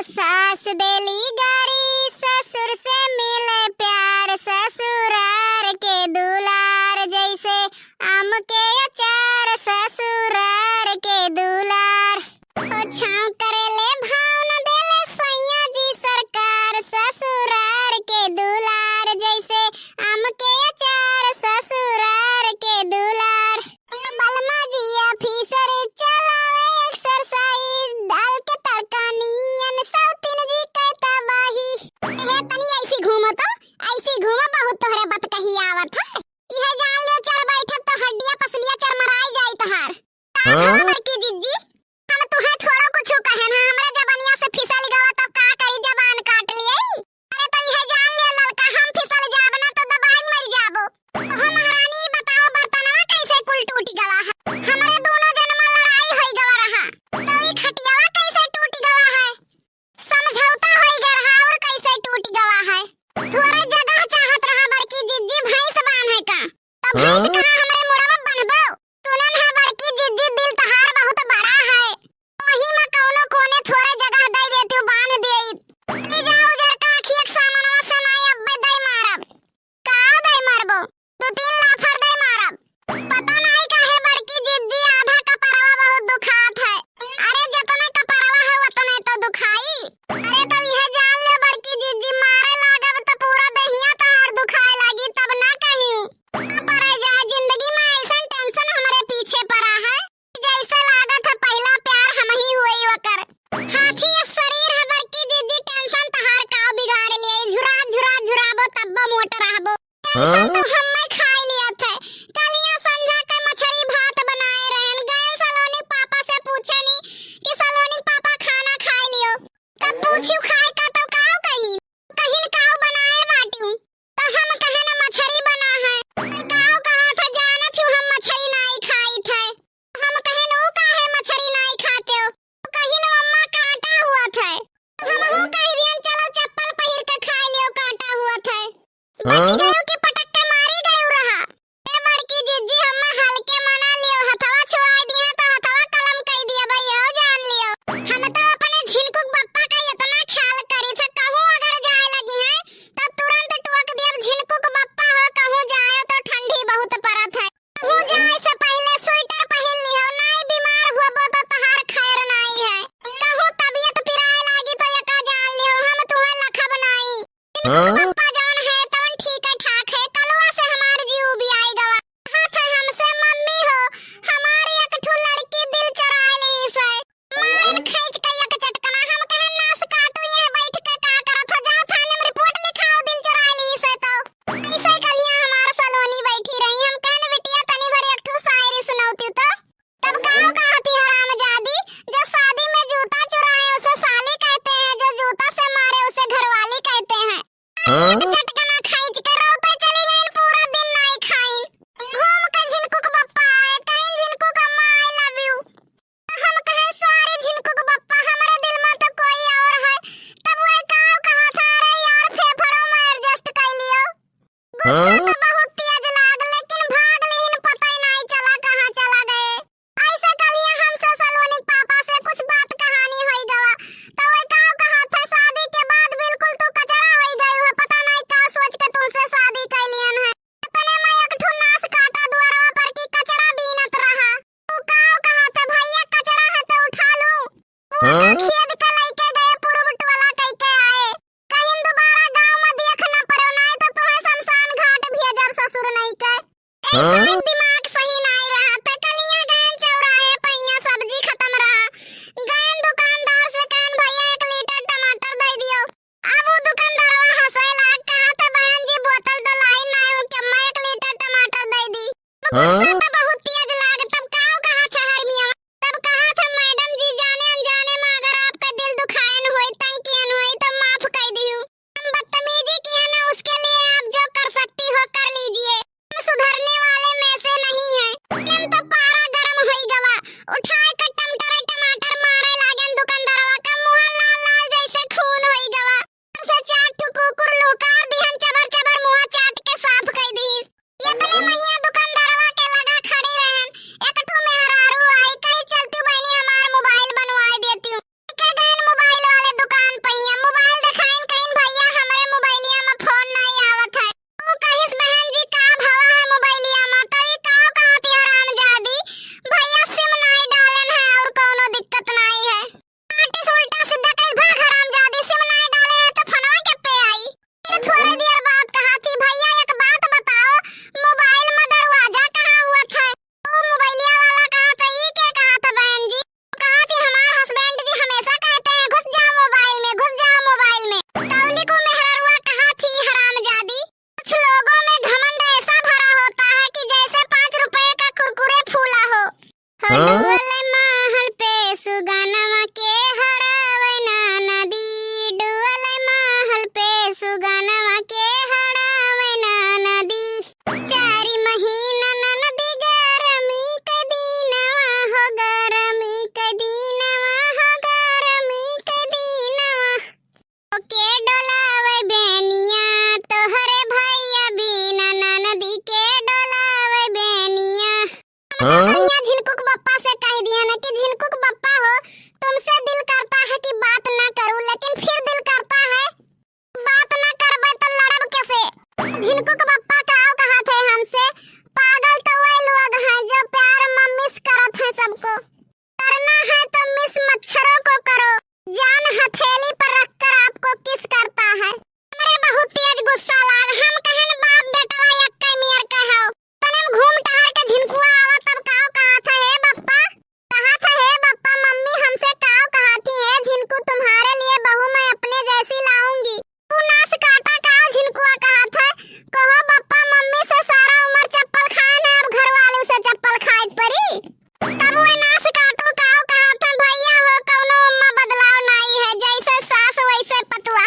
सास देली गारी, ससुर से मिले प्यार, ससुरार के दुलार जैसे आम के अचार, ससुरार के दुलार। ओ छाँव करेले भाव न देले सैया जी सरकार, ससुरार के दुलार जैसे आम के अचार, ससुरार के दुलार। बलमा जी ऑफिसर चलावे एक्सरसाइज, डाल के तड़का नियन सौतीन जी के तबाही। हे तनी ऐसी घूमो तो, ऐसी घूमो बहुत तोहरे बात कही आवत है। इहे जान ले चर बैठब तो हड्डियां पसलियां चरमराई जाई तहार। का बड़की जिज्जी, हम तुहे थोड़ा कुछ कहे ना, हमरे जबानिया से फिसल गवा तब का करी जबान काट लिए। अरे तो इहे जान ले ललका, हम फिसल जाब ना तो दबाई मर जाबो। ओहो महारानी बताओ बर्तनवा कैसे कुल टूट गवा है। हमरे दोनों जन्म लड़ाई होई गवा रहा, तो ई खटियावा कैसे टूट गवा है। समझौता होई गया रहा और कैसे टूट गवा है। थोड़े जगह चाहत रहा बड़की जिज्जी, भैंस बांध है का तब भैंस कहां हमरे मुड़वा बनबो। सुनन है बड़की जिज्जी, दिल तहार बहुत बड़ा है, वही में कौनो कोने थोड़े जगह दे देती हूं, बांध देई। ले जाओ उधर का अखियक सामानवा सनाई अब्बे दई मारब। का दई मारबो, 2-3 लाफर दई मारब। पता नहीं काहे बड़की जिज्जी, आधा कपड़वा बहुत दुखात है। अरे जतने कपड़वा है उतने तो दुखाई। अरे तो यह जान ले बड़की जिज्जी, मारे लागब तो पूरा दहिया तहार दुखाए लागी, तब ना कहीं पर जाए। जिंदगी में ऐसा टेंशन हमारे पीछे पड़ा है, जैसे लागत है पहला प्यार हम ही हुई वकर। हाथी शरीर है बड़की जिज्जी, टेंशन तहार का बिगाड़ लिए। झुराबो तब्बा मोट रहबो। टेंशन तो हम खाई लिया थे। कलिया संझा के मछली भात बनाए रहन, गए सलोनी पापा से पूछनी कि सलोनी पापा खाना खाई लियो। तब पूछियो खाए का तो काऊ कहीं काऊ बनाए बाटियो, तो हम कहे ना मछली बना है। काऊ कहा था जानत हूं हम मछली नहीं खाई थे। हम कहे नो काहे मछली नहीं खाते हो, कहीं ना अम्मा कांटा हुआ थे। हम हो कह रियन चलो चप्पल पहिर के खा लियो, कांटा हुआ थे। बच गयो कि पटक के मारी गयो रहा। ए बड़की जिज्जी, हम हल्के मना लियो, हथवा छुआ दिए तो हथवा कलम कह दिया भैया, जान लियो। हम तो अपने झिनकुक बप्पा का इतना ख्याल करी थे, कहूं अगर जाए लगी है तो तुरंत टोक दिया झिनकुक बप्पा हो, कहूं जाए तो ठंडी बहुत पड़त है। कहूं जाए से पहले स्वेटर पहन लियो, नहीं बीमार हुआ तो तहार खैर नहीं है। कहूं तबीयत पिराए लागी तो यका जान लियो, हम तुहे लखब नहीं। बप्पा जान है तवन ठीक है ठाक है, कलवा से हमार जीव भी आई गवा। हाथ हमसे मम्मी हो, हमारी एक ठो लड़की दिल चुरा ली से। मारन खींच के एक चटकना, हम कहे नास काटू ये बैठ के का करत हो, जाओ थाने में रिपोर्ट लिखाओ, दिल चुरा ली से। तो ऐसे कलिया हमार सलोनी बैठी रही, हम कहन बिटिया तनी भर एक ठो शायरी सुनाऊती तो। तब काऊ कहती हरामजादी, जो शादी में जूता चुराए उसे साली कहते हैं, जो जूता से मारे उसे घरवाली कहते हैं। चटकना खींच के रोते चली गईन, पूरा दिन नहीं खाईन। घूम के झिनकुक बप्पा आए, कहीं झिनकुक अम्मा आई लव यू। हम कहे सॉरी झिनकुक बप्पा, हमारे दिल में तो कोई और है। तब वो काऊ कहा था, अरे यार फेफड़ों में एडजस्ट कर लियो। गुस्सा तो बहुत तेज लाग, लेकिन भाग लेकिन पता ही नहीं चला कहां चला गए। ऐसे कलिया हमसे सलोनी पापा से कुछ बात कहानी होई गवा, तो वो काऊ कहा था शादी के बाद बिल्कुल तू कचरा होई गई है, पता नहीं का सोच के तुमसे शादी कर लियन है। इतने में एक ठो नास काटा दुआरवा पर की कचरा बीनत रहा। तू काऊ कहा था भैया कचरा है तो उठा लूं। वो खेद के लेके गए पूर्व टोला कह के आए, कहीं दोबारा गांव में देख न पड़ो, नहीं तो तुम्हें शमशान घाट भेजब ससुर नहीं के। ऐसा दिमाग सही नहीं रहा, तो कलिया गए चौराहे पैया सब्जी खत्म रहा। गए दुकानदार से कहन भैया 1 लीटर टमाटर दे दियो। अब वो दुकानदारवा हंसे लाग, कहा था बहन जी बोतल तो लाई नहीं कि मैं 1 लीटर टमाटर दे दी। गुस्सा तो बहुत तेज लाग, तब काऊ कहा था हरमिया, तब कहा था मैडम जी जाने अनजाने में अगर आपका दिल दुखायन होई, तंग कियन होई तो माफ कर दियो। हम बदतमीजी की है ना, उसके लिए आप जो कर सकती हो कर लीजिए, हम सुधरने वाले में से नहीं है। हम तो पारा गरम होई गवा, उठाए के टमाटर मारे लागन दुकानदारवा का, मुंह लाल लाल जैसे खून होई गवा। से 4 ठो कुकुर लुका दिहन, चबर मुंह चाट के साफ कर दी। इतने महिया दुकानदारवा के लगा भैया झिनकुक बप्पा से कह दिया ना कि झिनकुक बप्पा हो, तुमसे दिल करता है कि बात ना करूं, लेकिन फिर दिल करता है बात ना करबे तो लड़ब कैसे। झिनकुक बप्पा कहा थे हमसे, पागल तो वही लोग हैं जो प्यार में मिस करत हैं सबको। करना है तो मिस मच्छरों को करो, जान हथेली पर रखकर आपको किस करता है। मेरे बहुत तेज गुस्सा लाग, हम कहन बाप बेटवा यक्के मियर कहो तने घूम टहर के झिनकुआ आवा तब काव कहा था हे बप्पा, कहा था हे बप्पा मम्मी हमसे काव कहा थी हे झिनकू तुम्हारे लिए बहू मैं अपने जैसी लाऊंगी। तू नास काटा काव झिनकुआ कहा था, कहो बप्पा मम्मी से सारा उम्र चप्पल खाए ना, अब घर वालों से चप्पल खाए परी। तब वो नास काटू काव कहा था भैया हो कौनो उम्मा बदलाव नहीं है, जैसे सास वैसे पतुआ।